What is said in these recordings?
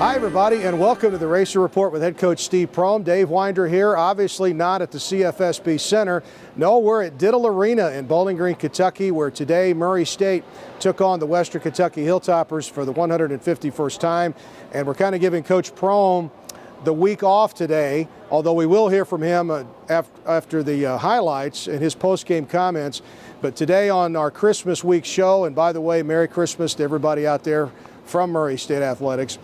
Hi, everybody, and welcome to the Racer Report with head coach Steve Prohm. Dave Winder here, obviously not at the CFSB Center. No, we're at Diddle Arena in Bowling Green, Kentucky, where today Murray State took on the Western Kentucky Hilltoppers for the 151st time. And we're kind of giving Coach Prohm the week off today, although we will hear from him after the highlights and his post-game comments. But today on our Christmas week show, and by the way, Merry Christmas to everybody out there from Murray State Athletics.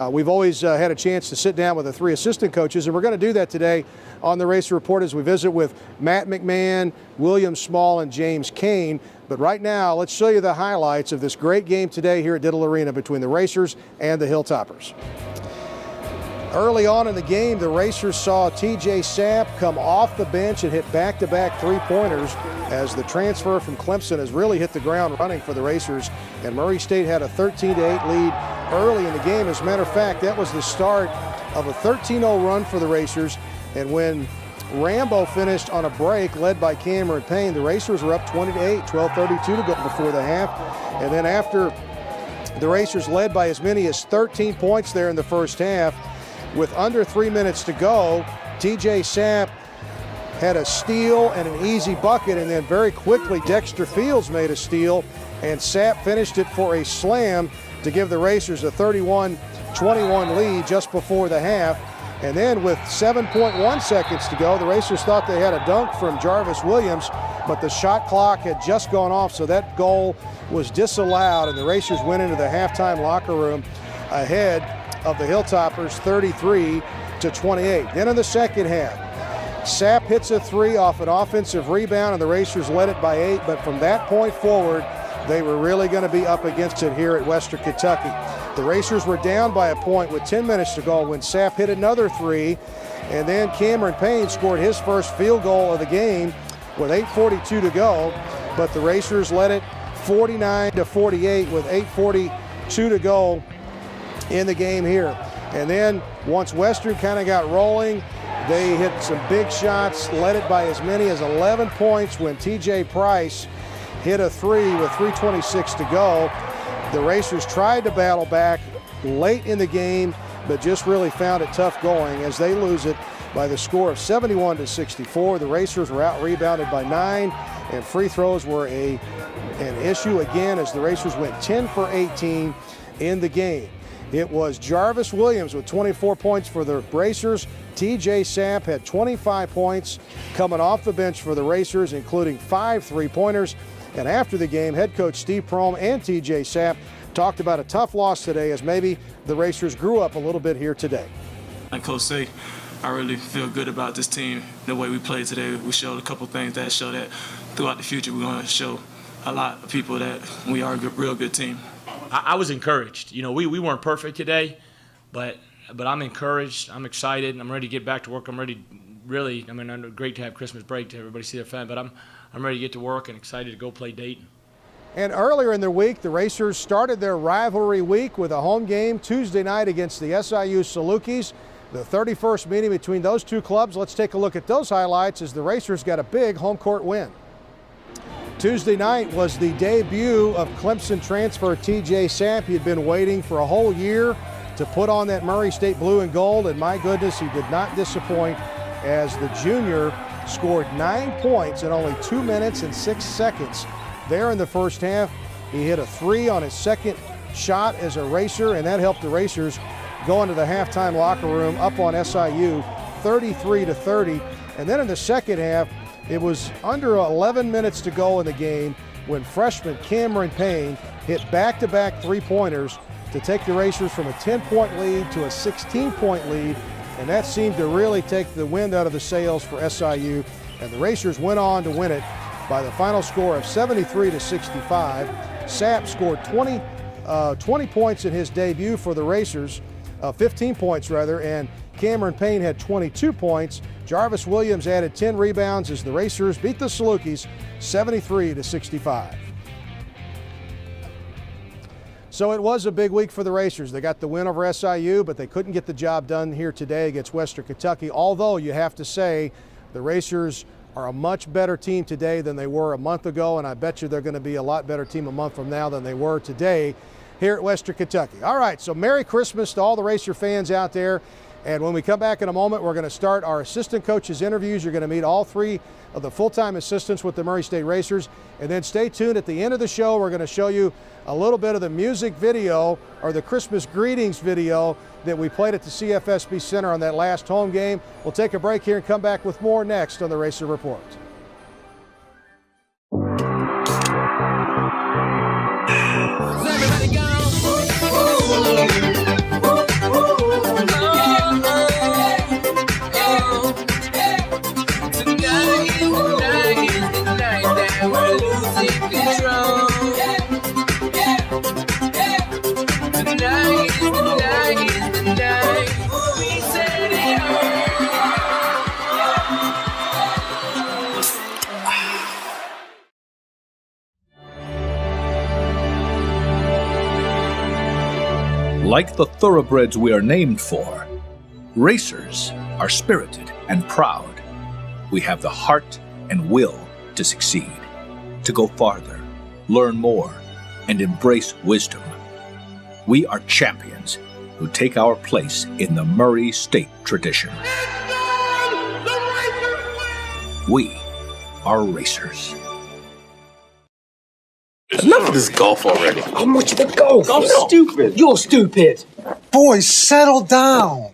We've always had a chance to sit down with the three assistant coaches, and we're going to do that today on the Racer Report as we visit with Matt McMahon, William Small, and James Kane. But right now, let's show you the highlights of this great game today here at Diddle Arena between the Racers and the Hilltoppers. Early on in the game, the Racers saw TJ Sapp come off the bench and hit back-to-back three-pointers as the transfer from Clemson has really hit the ground running for the Racers. And Murray State had a 13-8 lead early in the game. As a matter of fact, that was the start of a 13-0 run for the Racers. And when Rambo finished on a break led by Cameron Payne, the Racers were up 20-8, 12:32 to go before the half. And then after the Racers led by as many as 13 points there in the first half, with under 3 minutes to go, TJ Sapp had a steal and an easy bucket, and then very quickly Dexter Fields made a steal, and Sapp finished it for a slam to give the Racers a 31-21 lead just before the half. And then with 7.1 seconds to go, the Racers thought they had a dunk from Jarvis Williams, but the shot clock had just gone off, so that goal was disallowed, and the Racers went into the halftime locker room ahead of the Hilltoppers 33-28. Then in the second half, Sapp hits a three off an offensive rebound, and the Racers led it by 8, but from that point forward, they were really going to be up against it here at Western Kentucky. The Racers were down by a point with 10 minutes to go when Sapp hit another three, and then Cameron Payne scored his first field goal of the game with 8:42 to go, but the Racers led it 49-48 with 8:42 to go in the game here. And then once Western kind of got rolling, they hit some big shots, led it by as many as 11 points when TJ Price hit a three with 3:26 to go. The Racers tried to battle back late in the game, but just really found it tough going as they lose it by the score of 71-64. The Racers were out-rebounded by 9, and free throws were an issue again as the Racers went 10 for 18 in the game. It was Jarvis Williams with 24 points for the Racers. TJ Sapp had 25 points coming off the bench for the Racers, including 5 three-pointers. And after the game, head coach Steve Prohm and TJ Sapp talked about a tough loss today as maybe the Racers grew up a little bit here today. Like Coach say, I really feel good about this team, the way we played today. We showed a couple things that show that throughout the future we're going to show a lot of people that we are a real good team. I was encouraged. You know, we weren't perfect today, but I'm encouraged. I'm excited. I'm ready to get back to work. I'm ready, really. I mean, great to have Christmas break to everybody see their family, but I'm ready to get to work and excited to go play Dayton. And earlier in the week, the Racers started their rivalry week with a home game Tuesday night against the SIU Salukis, the 31st meeting between those two clubs. Let's take a look at those highlights as the Racers got a big home court win. Tuesday night was the debut of Clemson transfer TJ Sapp. He had been waiting for a whole year to put on that Murray State blue and gold, and my goodness, he did not disappoint as the junior scored 9 points in only 2 minutes and 6 seconds. There in the first half, he hit a three on his second shot as a Racer, and that helped the Racers go into the halftime locker room up on SIU 33-30. And then in the second half, it was under 11 minutes to go in the game when freshman Cameron Payne hit back-to-back three-pointers to take the Racers from a 10-point lead to a 16-point lead, and that seemed to really take the wind out of the sails for SIU, and the Racers went on to win it by the final score of 73-65. Sapp scored 20 points in his debut for the Racers, 15 points rather, and Cameron Payne had 22 points. Jarvis Williams added 10 rebounds as the Racers beat the Salukis 73-65. So it was a big week for the Racers. They got the win over SIU, but they couldn't get the job done here today against Western Kentucky, although you have to say the Racers are a much better team today than they were a month ago, and I bet you they're going to be a lot better team a month from now than they were today. here at Western Kentucky. All right, so Merry Christmas to all the Racer fans out there. And when we come back in a moment, we're going to start our assistant coaches interviews. You're going to meet all three of the full-time assistants with the Murray State Racers. And then stay tuned. At the end of the show, we're going to show you a little bit of the music video, or the Christmas greetings video, that we played at the CFSB Center on that last home game. We'll take a break here and come back with more next on the Racer Report. Like the thoroughbreds we are named for, racers are spirited and proud. We have the heart and will to succeed, to go farther, learn more, and embrace wisdom. We are champions who take our place in the Murray State tradition. We are racers. Enough of this golf already. I'm with you to golf. Golf's stupid. You're stupid. Boys, settle down.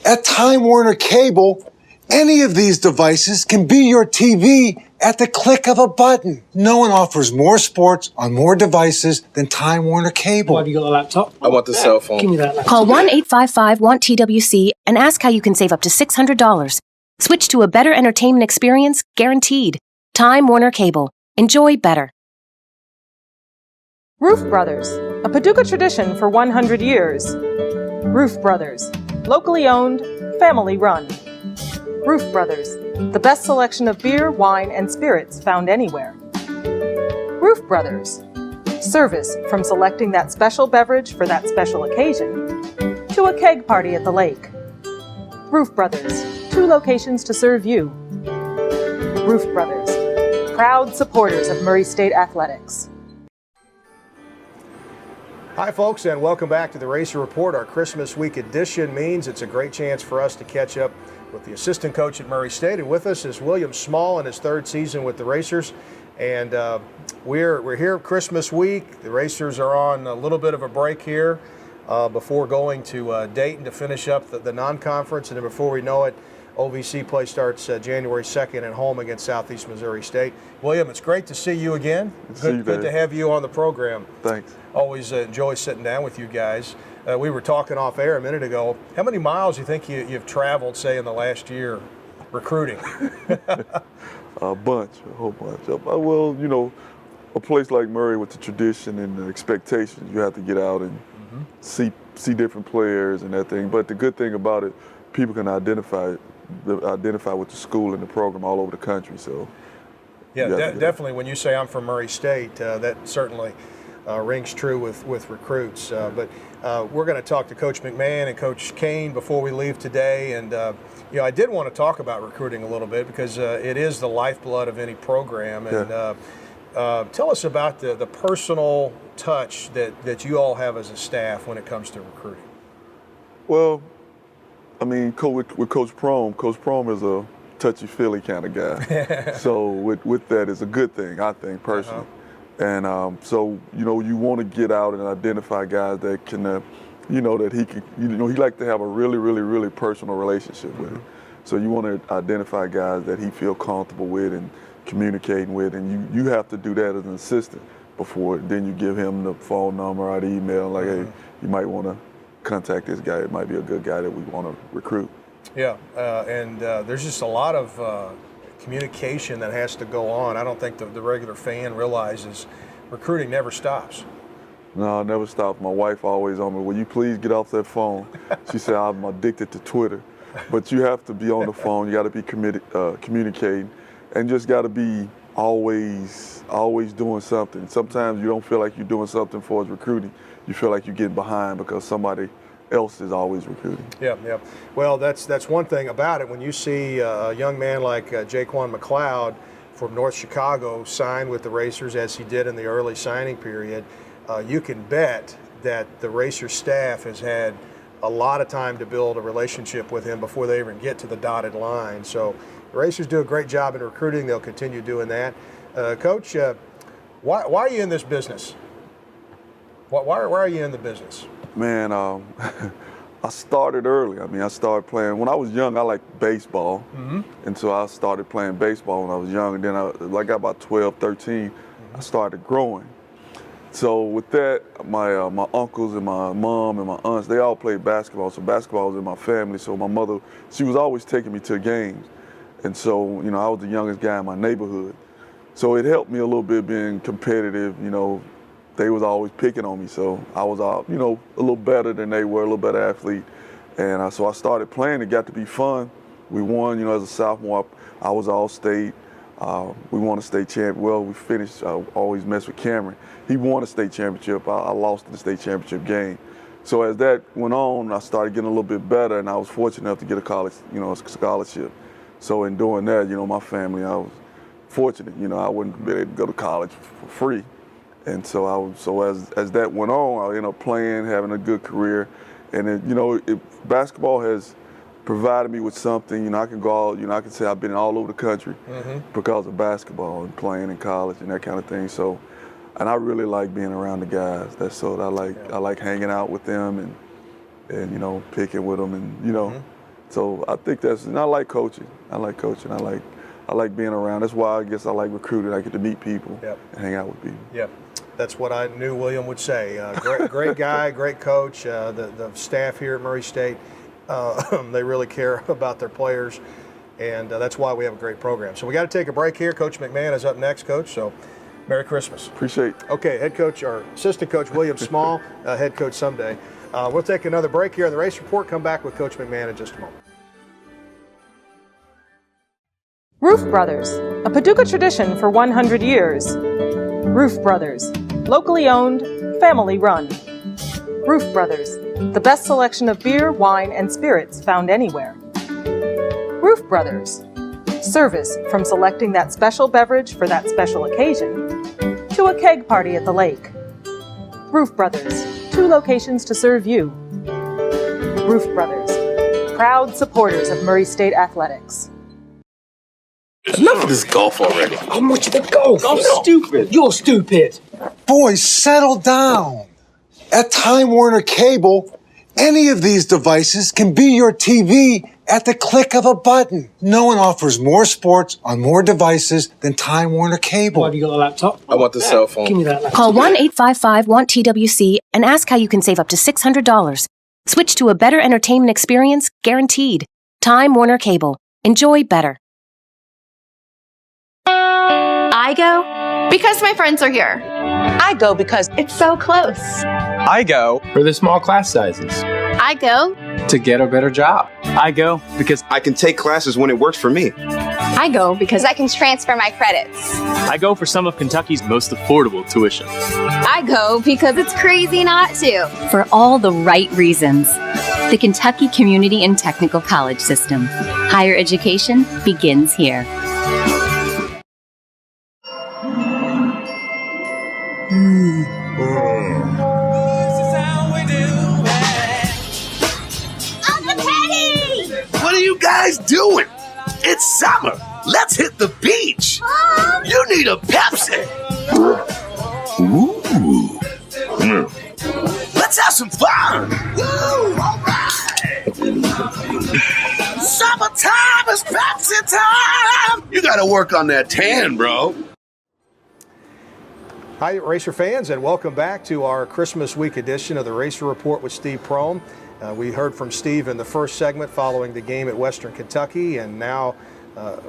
At Time Warner Cable, any of these devices can be your TV at the click of a button. No one offers more sports on more devices than Time Warner Cable. Why have you got a laptop? I want the cell phone. Give me that laptop. Call 1-855-WANT-TWC and ask how you can save up to $600. Switch to a better entertainment experience, guaranteed. Time Warner Cable. Enjoy better. Roof Brothers, a Paducah tradition for 100 years. Roof Brothers, locally owned, family run. Roof Brothers, the best selection of beer, wine, and spirits found anywhere. Roof Brothers, service from selecting that special beverage for that special occasion to a keg party at the lake. Roof Brothers, 2 locations to serve you. Roof Brothers, proud supporters of Murray State Athletics. Hi, folks, and welcome back to the Racer Report. Our Christmas week edition means it's a great chance for us to catch up with the assistant coach at Murray State. And with us is William Small in his 3rd season with the Racers. And we're here Christmas week. The Racers are on a little bit of a break here before going to Dayton to finish up the non-conference. And then before we know it, OVC play starts January 2nd at home against Southeast Missouri State. William, it's great to see you again. Good to have you on the program. Thanks. Always enjoy sitting down with you guys. We were talking off air a minute ago. How many miles do you think you've traveled, say, in the last year recruiting? A bunch, a whole bunch. Well, you know, a place like Murray with the tradition and the expectations, you have to get out and see different players and that thing. But the good thing about it, people can identify with the school and the program all over the country. So, yeah, definitely. When you say I'm from Murray State, that certainly rings true with recruits. But we're going to talk to Coach McMahon and Coach Kane before we leave today. And you know, I did want to talk about recruiting a little bit because it is the lifeblood of any program. And tell us about the personal touch that you all have as a staff when it comes to recruiting. Well, I mean, with Coach Prohm is a touchy-feely kind of guy. So with that, it's a good thing, I think, personally. And so, you know, you want to get out and identify guys that can, you know, that he can, you know, he like to have a really, really, really personal relationship with him. So you want to identify guys that he feel comfortable with and communicating with, and you have to do that as an assistant before then you give him the phone number or the email, like, hey, you might want to contact this guy. It might be a good guy that we want to recruit. Yeah, and there's just a lot of communication that has to go on. I don't think the regular fan realizes recruiting never stops. No, it never stops. My wife always on me, will you please get off that phone? She said, I'm addicted to Twitter. But you have to be on the phone. You got to be communicating, and just got to be always doing something. Sometimes you don't feel like you're doing something for recruiting. You feel like you're getting behind because somebody else is always recruiting. Yeah. Well, that's one thing about it. When you see a young man like Jaquan McLeod from North Chicago sign with the Racers as he did in the early signing period, you can bet that the Racer staff has had a lot of time to build a relationship with him before they even get to the dotted line. So the Racers do a great job in recruiting. They'll continue doing that. Coach, why are you in this business? Why are you in the business? Man, I started early. I mean, I started playing when I was young. I liked baseball, and so I started playing baseball when I was young. And then I got about 12, 13, I started growing. So with that, my uncles and my mom and my aunts, they all played basketball. So basketball was in my family. So my mother, she was always taking me to games. And so, I was the youngest guy in my neighborhood. So it helped me a little bit being competitive. They was always picking on me. So I was, a little better than they were, a little better athlete. And so I started playing. It got to be fun. We won, as a sophomore. I was all-state. We won a state championship. Well, we finished, I always mess with Cameron. He won a state championship. I lost in the state championship game. So as that went on, I started getting a little bit better, and I was fortunate enough to get a college, scholarship. So in doing that, my family, I was fortunate. I wouldn't be able to go to college for free. And so as that went on, I ended up playing, having a good career. And basketball has provided me with something. I can go out, I can say I've been all over the country because of basketball and playing in college and that kind of thing. So, and I really like being around the guys. That's so I like hanging out with them and picking with them and So I think and I like coaching. I like being around. That's why I guess I like recruiting. I get to meet people and hang out with people. Yep. That's what I knew William would say. Great guy, great coach. The staff here at Murray State, they really care about their players, and that's why we have a great program. So we got to take a break here. Coach McMahon is up next, Coach. So Merry Christmas. Appreciate it. Okay, head coach or assistant coach William Small, head coach someday. We'll take another break here on the Race Report. Come back with Coach McMahon in just a moment. Roof Brothers, a Paducah tradition for 100 years. Roof Brothers, locally owned, family run. Roof Brothers, the best selection of beer, wine, and spirits found anywhere. Roof Brothers, service from selecting that special beverage for that special occasion to a keg party at the lake. Roof Brothers, 2 locations to serve you. Roof Brothers, proud supporters of Murray State Athletics. Enough of this golf already. I'm with you to golf. I'm stupid. You're stupid. Boys, settle down. At Time Warner Cable, any of these devices can be your TV at the click of a button. No one offers more sports on more devices than Time Warner Cable. Why have you got a laptop? I want the cell phone. Give me that laptop. Call 1-855-WANT-TWC and ask how you can save up to $600. Switch to a better entertainment experience, guaranteed. Time Warner Cable. Enjoy better. I go because my friends are here. I go because It's so close. I go for the small class sizes. I go To get a better job. I go because I can take classes when it works for me. I go because I can transfer my credits. I go for some of Kentucky's most affordable tuition. I go because it's crazy not to. For all the right reasons. The Kentucky Community and Technical College System. Higher education begins here. Uncle Teddy! What are you guys doing? It's summer. Let's hit the beach. You need a Pepsi. Ooh. Let's have some fun. Woo! All right. Summertime is Pepsi time. You got to work on that tan, bro. Hi, Racer fans, and welcome back to our Christmas week edition of the Racer Report with Steve Prohm. We heard from Steve in the first segment following the game at Western Kentucky, and now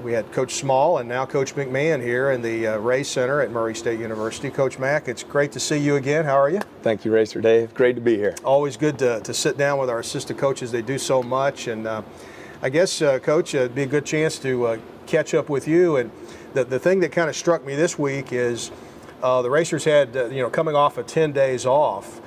we had Coach Small and now Coach McMahon here in the Ray Center at Murray State University. Coach Mack, it's great to see you again. How are you? Thank you, Racer Dave. Great to be here. Always good to sit down with our assistant coaches. They do so much, and I guess, Coach, it'd be a good chance to catch up with you. And the thing that kind of struck me this week is the Racers had, coming off of 10 days off,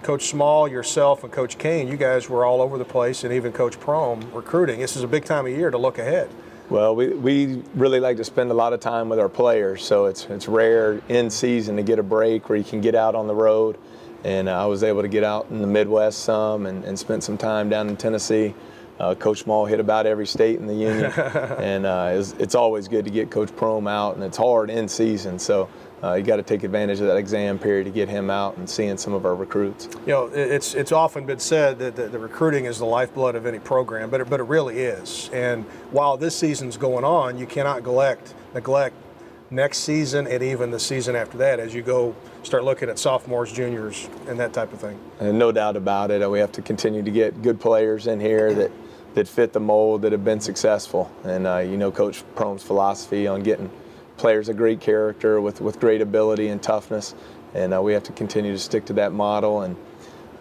Coach Small, yourself, and Coach Kane, you guys were all over the place, and even Coach Prohm recruiting. This is a big time of year to look ahead. Well, we really like to spend a lot of time with our players, so it's rare in season to get a break where you can get out on the road And I was able to get out in the Midwest some and spent some time down in Tennessee. Coach Maul hit about every state in the union, and it's always good to get Coach Prohm out, and it's hard in season, so you got to take advantage of that exam period to get him out and seeing some of our recruits. You know, it's often been said that the recruiting is the lifeblood of any program, but it really is. And while this season's going on, you cannot neglect next season and even the season after that as you go start looking at sophomores, juniors, and that type of thing. And no doubt about it, we have to continue to get good players in here that fit the mold, that have been successful. And you know Coach Prohm's philosophy on getting players of great character with great ability and toughness. And we have to continue to stick to that model. And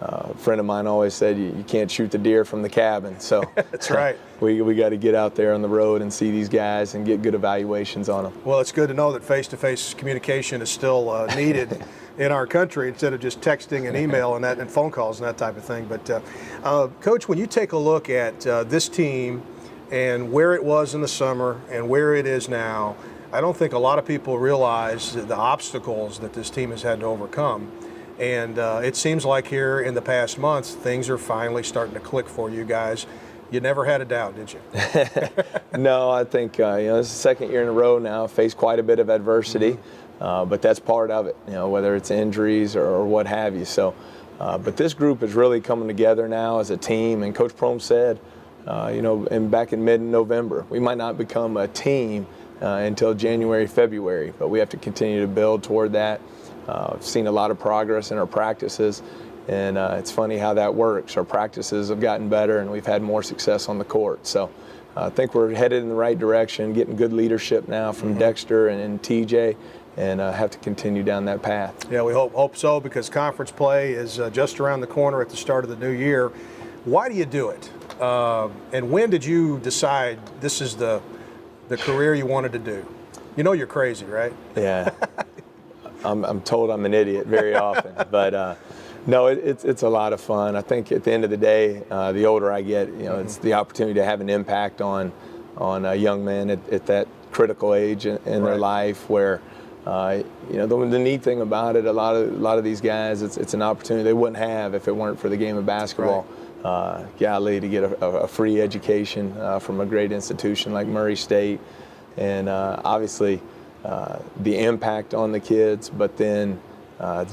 a friend of mine always said you can't shoot the deer from the cabin. So that's right. We got to get out there on the road and see these guys and get good evaluations on them. Well, it's good to know that face-to-face communication is still needed in our country instead of just texting and email and phone calls and that type of thing. But Coach, when you take a look at this team and where it was in the summer and where it is now, I don't think a lot of people realize the obstacles that this team has had to overcome. And it seems like here in the past months, things are finally starting to click for you guys. You never had a doubt, did you? No, I think this is the second year in a row now. Faced quite a bit of adversity, but that's part of it. Whether it's injuries or what have you. So, but this group is really coming together now as a team. And Coach Prohm said, back in mid-November, we might not become a team until January, February, but we have to continue to build toward that. I've seen a lot of progress in our practices. And it's funny how that works. Our practices have gotten better, and we've had more success on the court. So I think we're headed in the right direction, getting good leadership now from Dexter and TJ, and have to continue down that path. Yeah, we hope so, because conference play is just around the corner at the start of the new year. Why do you do it? And when did you decide this is the career you wanted to do? You know you're crazy, right? Yeah. I'm told I'm an idiot very often, but no, it's a lot of fun. I think at the end of the day, the older I get, it's the opportunity to have an impact on young men at that critical age in their life, where the neat thing about it, a lot of these guys, it's an opportunity they wouldn't have if it weren't for the game of basketball. Golly, to get a free education from a great institution like Murray State, and obviously the impact on the kids, but then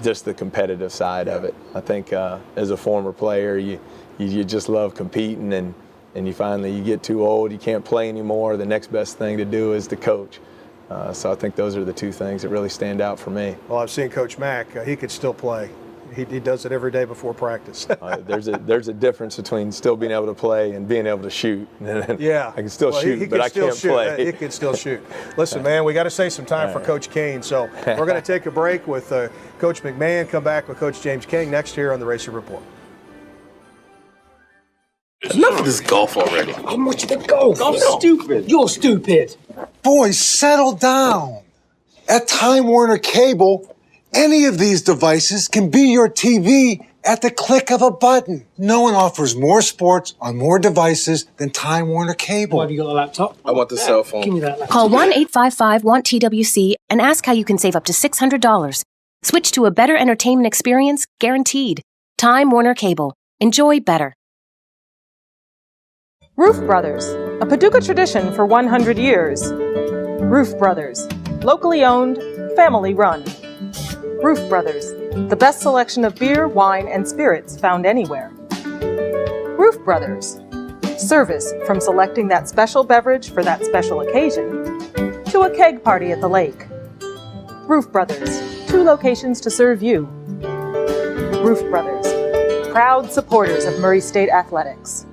just the competitive side of it. I think as a former player, you just love competing, and you finally you get too old, you can't play anymore. The next best thing to do is to coach. So I think those are the two things that really stand out for me. Well, I've seen Coach Mack. He could still play. He does it every day before practice. There's a difference between still being able to play and being able to shoot. Yeah, I can still shoot, but I can't play. He can still shoot. Listen, man, we got to save some time for Coach Kane, so we're going to take a break with Coach McMahon. Come back with Coach James King next here on the Racer Report. Enough of this golf already. I want you to go. I'm stupid. You're stupid. Boys, settle down. At Time Warner Cable, any of these devices can be your TV at the click of a button. No one offers more sports on more devices than Time Warner Cable. Why have you got a laptop? I want the cell phone. Give me that laptop. Call 1-855-WANT-TWC and ask how you can save up to $600. Switch to a better entertainment experience, guaranteed. Time Warner Cable. Enjoy better. Roof Brothers, a Paducah tradition for 100 years. Roof Brothers, locally owned, family run. Roof Brothers, the best selection of beer, wine, and spirits found anywhere. Roof Brothers, service from selecting that special beverage for that special occasion to a keg party at the lake. Roof Brothers, 2 locations to serve you. Roof Brothers, proud supporters of Murray State Athletics.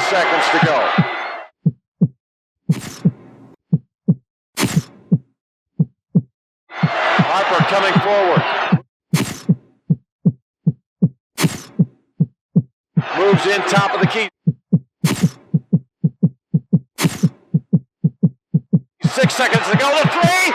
Seconds to go. coming forward. Moves in top of the key. 6 seconds to go. The three.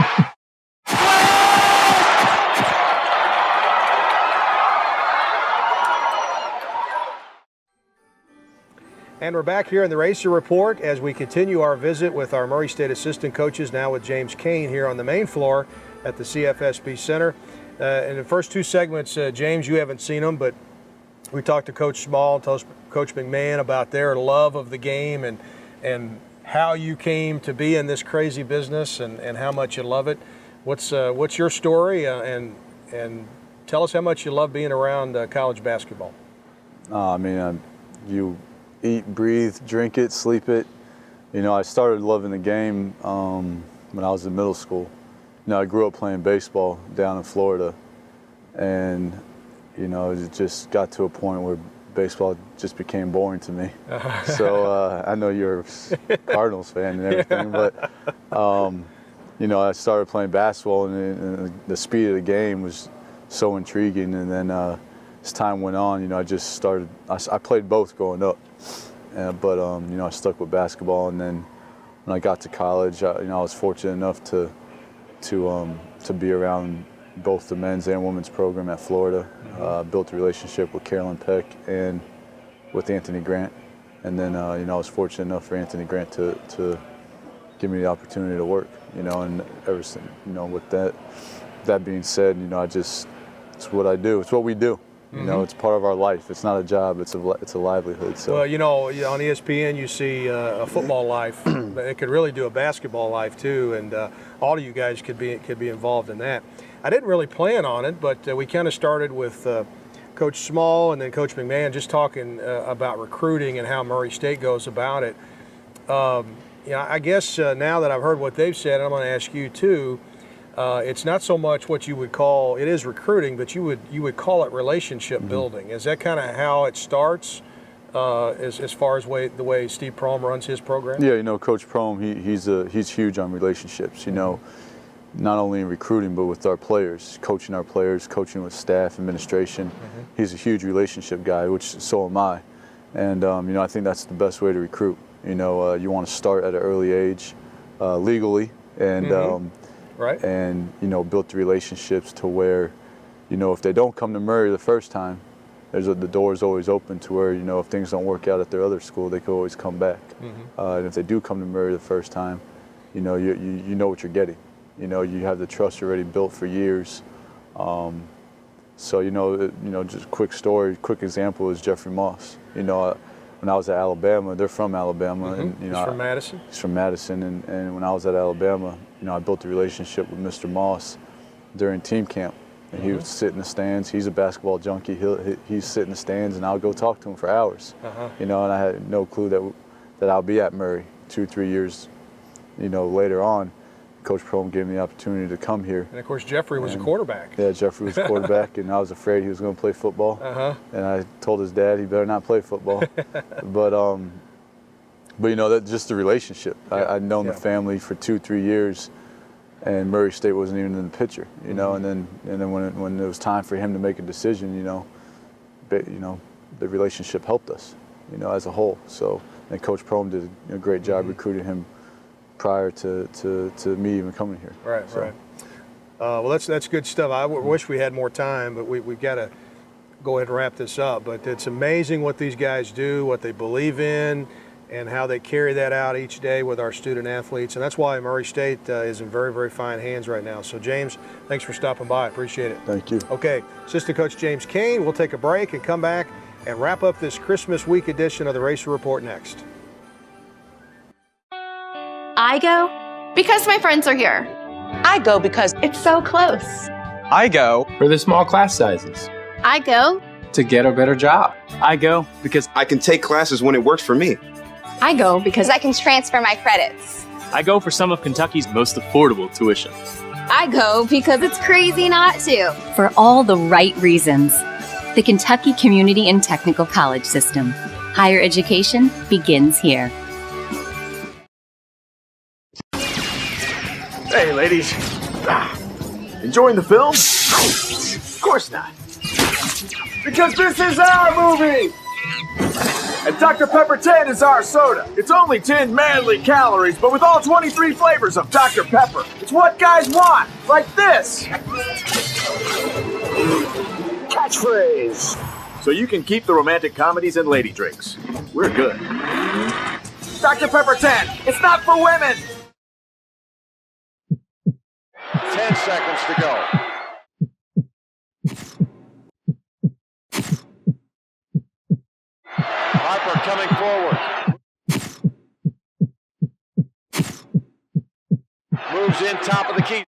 And we're back here in the Racer Report as we continue our visit with our Murray State assistant coaches, now with James Kane here on the main floor at the CFSB Center. In the first two segments, James, you haven't seen them, but we talked to Coach Small, Coach McMahon about their love of the game and how you came to be in this crazy business and how much you love it. What's your story and tell us how much you love being around college basketball? You eat, breathe, drink it, sleep it. I started loving the game when I was in middle school. I grew up playing baseball down in Florida, and it just got to a point where baseball just became boring to me. So I know you're a Cardinals fan and everything, but I started playing basketball, and the speed of the game was so intriguing. And then as time went on, I just started. I played both growing up, but I stuck with basketball. And then when I got to college, I was fortunate enough to be around both the men's and women's program at Florida. Built a relationship with Carolyn Peck and with Anthony Grant. And then I was fortunate enough for Anthony Grant to give me the opportunity to work. And ever since, with that being said, it's what I do. It's what we do. It's part of our life. It's not a job. It's a livelihood. So. Well, on ESPN you see a football life. It could really do a basketball life too, and all of you guys could be involved in that. I didn't really plan on it, but we kind of started with Coach Small and then Coach McMahon just talking about recruiting and how Murray State goes about it. I guess now that I've heard what they've said, I'm going to ask you too. It's not so much what you would call, it is recruiting, but you would call it relationship building. Is that kind of how it starts as far as the way Steve Prohm runs his program? Yeah, Coach Prohm, he's huge on relationships, not only in recruiting but with our players, coaching with staff, administration. He's a huge relationship guy, which so am I. And, I think that's the best way to recruit. You want to start at an early age legally and right. And built the relationships to where if they don't come to Murray the first time, the door's always open to where if things don't work out at their other school, they could always come back. And if they do come to Murray the first time, you know what you're getting. You have the trust already built for years. So just quick story, quick example is Jeffrey Moss. When I was at Alabama, they're from Alabama, and he's from Madison. He's from Madison, and when I was at Alabama, I built a relationship with Mr. Moss during team camp, and he would sit in the stands. He's a basketball junkie. He'd sit in the stands, and I would go talk to him for hours. And I had no clue that I'll be at Murray 2-3 years, later on. Coach Prohm gave me the opportunity to come here. And of course, Jeffrey was a quarterback. Yeah, Jeffrey was a quarterback, and I was afraid he was going to play football. And I told his dad he better not play football. But that's just the relationship. I'd known the family for 2-3 years, and Murray State wasn't even in the picture. And then when it was time for him to make a decision, the relationship helped us, as a whole. So, and Coach Prohm did a great job recruiting him prior to me even coming here. Right, so. Right. Well, that's good stuff. I wish we had more time, but we've got to go ahead and wrap this up. But it's amazing what these guys do, what they believe in, and how they carry that out each day with our student athletes. And that's why Murray State is in very, very fine hands right now. So, James, thanks for stopping by. I appreciate it. Thank you. Okay, Assistant Coach James Kane. We'll take a break and come back and wrap up this Christmas week edition of the Racer Report next. I go because my friends are here. I go because it's so close. I go for the small class sizes. I go to get a better job. I go because I can take classes when it works for me. I go because I can transfer my credits. I go for some of Kentucky's most affordable tuition. I go because it's crazy not to. For all the right reasons. The Kentucky Community and Technical College System. Higher education begins here. Hey, ladies. Enjoying the film? Of course not. Because this is our movie! And Dr. Pepper 10 is our soda. It's only 10 manly calories, but with all 23 flavors of Dr. Pepper. It's what guys want, like this. Catchphrase. So you can keep the romantic comedies and lady drinks. We're good. Dr. Pepper 10, it's not for women! 10 seconds to go. Harper coming forward. Moves in top of the key.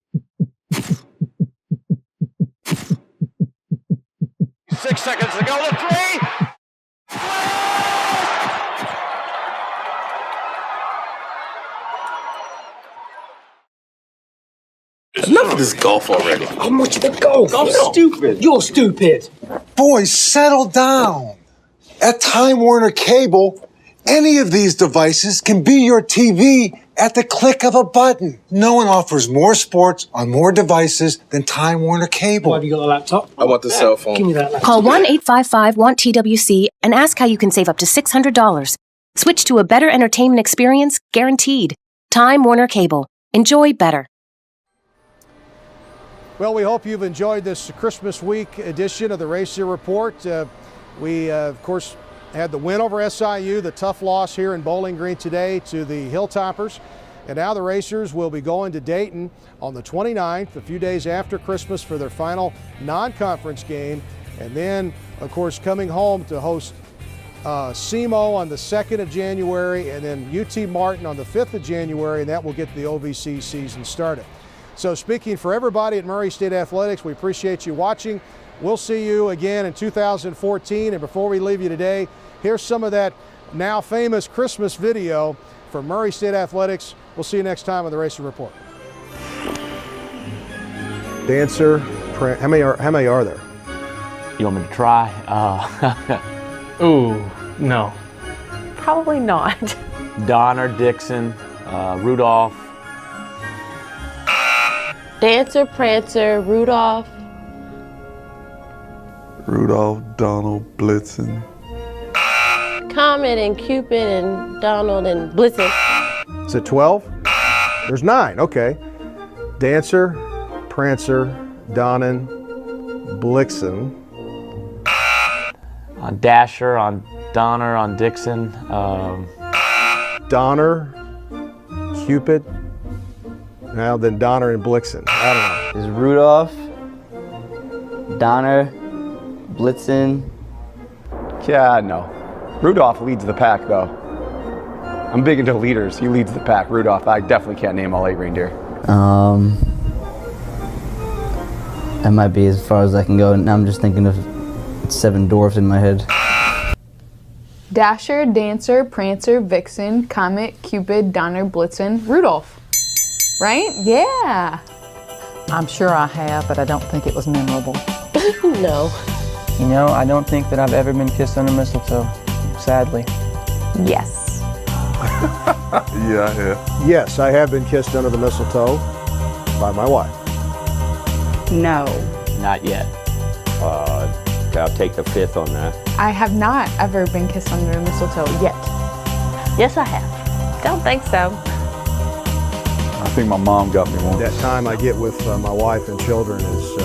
6 seconds to go. The three. Enough of this golf already. I want you to go. Golf's stupid. You're stupid. Boys, settle down. At Time Warner Cable, any of these devices can be your TV at the click of a button. No one offers more sports on more devices than Time Warner Cable. Have you got a laptop? I want the cell phone. Give me that laptop. Call 1-855-WANT-TWC and ask how you can save up to $600. Switch to a better entertainment experience, guaranteed. Time Warner Cable. Enjoy better. Well, we hope you've enjoyed this Christmas week edition of the Racer Report. We, of course, had the win over SIU, the tough loss here in Bowling Green today to the Hilltoppers. And now the Racers will be going to Dayton on the 29th, a few days after Christmas, for their final non-conference game. And then, of course, coming home to host SEMO on the 2nd of January, and then UT Martin on the 5th of January, and that will get the OVC season started. So speaking for everybody at Murray State Athletics, we appreciate you watching. We'll see you again in 2014. And before we leave you today, here's some of that now famous Christmas video from Murray State Athletics. We'll see you next time on the Racer Report. Dancer, how many are there? You want me to try? Ooh, no. Probably not. Donner, Dixon, Rudolph. Dancer, Prancer, Rudolph. Rudolph, Donald, Blitzen. Comet and Cupid and Donald and Blitzen. Is it 12? There's 9, okay. Dancer, Prancer, Donnan, Blitzen. On Dasher, on Donner, on Dixon. Donner, Cupid. Now then Donner and Blitzen. I don't know. Is Rudolph, Donner, Blitzen. Yeah, no. Rudolph leads the pack, though. I'm big into leaders. He leads the pack. Rudolph, I definitely can't name all 8 reindeer. That might be as far as I can go. Now I'm just thinking of 7 dwarfs in my head. Dasher, Dancer, Prancer, Vixen, Comet, Cupid, Donner, Blitzen, Rudolph. Right? Yeah. I'm sure I have, but I don't think it was memorable. No. You know, I don't think that I've ever been kissed under mistletoe, sadly. Yes. Yeah, I have. Yes, I have been kissed under the mistletoe by my wife. No. Not yet. I'll take the 5th on that. I have not ever been kissed under mistletoe yet. Yes, I have. Don't think so. I think my mom got me one. That time I get with my wife and children is,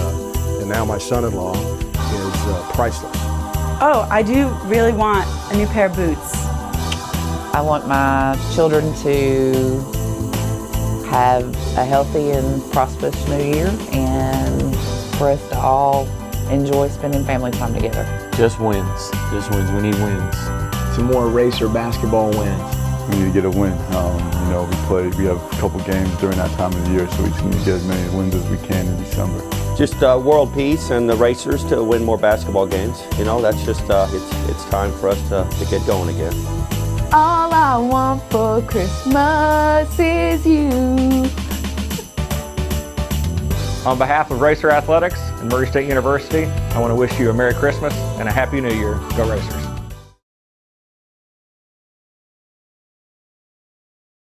and now my son-in-law, is priceless. Oh, I do really want a new pair of boots. I want my children to have a healthy and prosperous new year, and for us to all enjoy spending family time together. Just wins. Just wins. We need wins. Some more Racer basketball wins. We need to get a win. You know, we have a couple games during that time of the year, so we just need to get as many wins as we can in December. Just world peace and the Racers to win more basketball games. You know, that's just, it's time for us to get going again. All I want for Christmas is you. On behalf of Racer Athletics and Murray State University, I want to wish you a Merry Christmas and a Happy New Year. Go Racers.